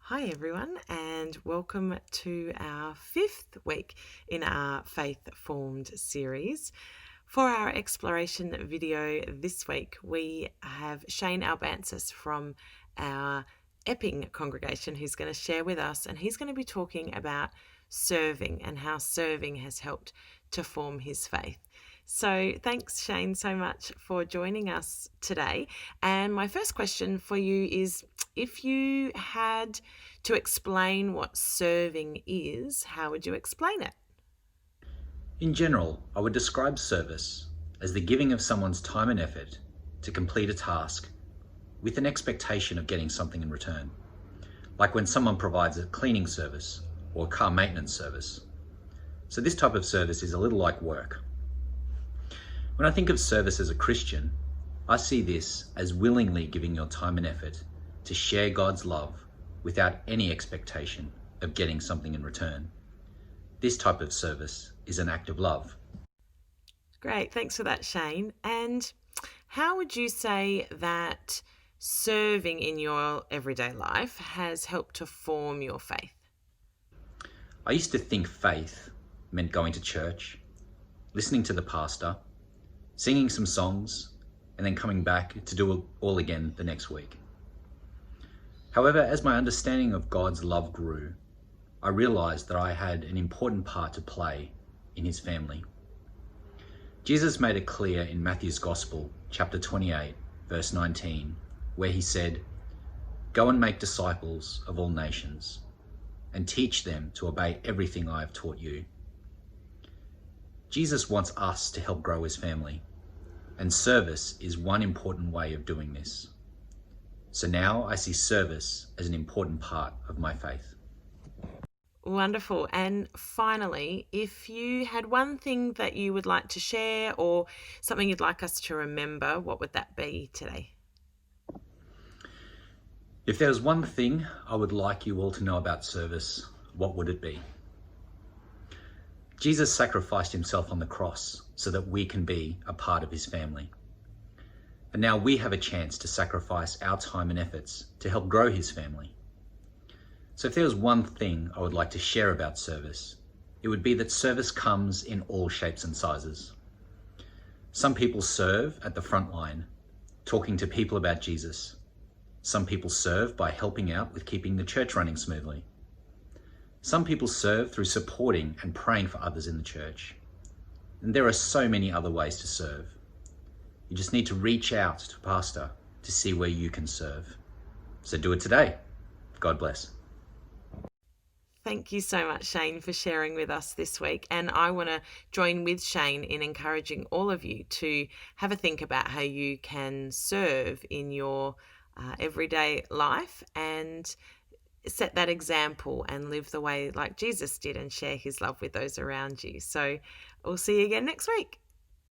Hi everyone, and welcome to our 5th week in our Faith Formed series. For our exploration video this week, we have Shane Albansis from our Epping congregation who's going to share with us, and he's going to be talking about serving and how serving has helped to form his faith. So thanks, Shane, so much for joining us today. And my first question for you is, if you had to explain what serving is, how would you explain it? In general, I would describe service as the giving of someone's time and effort to complete a task with an expectation of getting something in return. Like when someone provides a cleaning service or a car maintenance service. So this type of service is a little like work. When I think of service as a Christian, I see this as willingly giving your time and effort to share God's love without any expectation of getting something in return. This type of service is an act of love. Great, thanks for that, Shane. And how would you say that serving in your everyday life has helped to form your faith? I used to think faith meant going to church, listening to the pastor, singing some songs, and then coming back to do it all again the next week. However, as my understanding of God's love grew, I realized that I had an important part to play in his family. Jesus made it clear in Matthew's Gospel, chapter 28, verse 19, where he said, "Go and make disciples of all nations, and teach them to obey everything I have taught you." Jesus wants us to help grow his family, and service is one important way of doing this. So now I see service as an important part of my faith. Wonderful. And finally, if you had one thing that you would like to share or something you'd like us to remember, what would that be today? If there was one thing I would like you all to know about service, what would it be? Jesus sacrificed himself on the cross so that we can be a part of his family. And now we have a chance to sacrifice our time and efforts to help grow his family. So if there was one thing I would like to share about service, it would be that service comes in all shapes and sizes. Some people serve at the front line, talking to people about Jesus. Some people serve by helping out with keeping the church running smoothly. Some people serve through supporting and praying for others in the church. And there are so many other ways to serve. You just need to reach out to a pastor to see where you can serve. So do it today. God bless. Thank you so much, Shane, for sharing with us this week. And I want to join with Shane in encouraging all of you to have a think about how you can serve in your everyday life and set that example and live the way like Jesus did and share his love with those around you. So we'll see you again next week.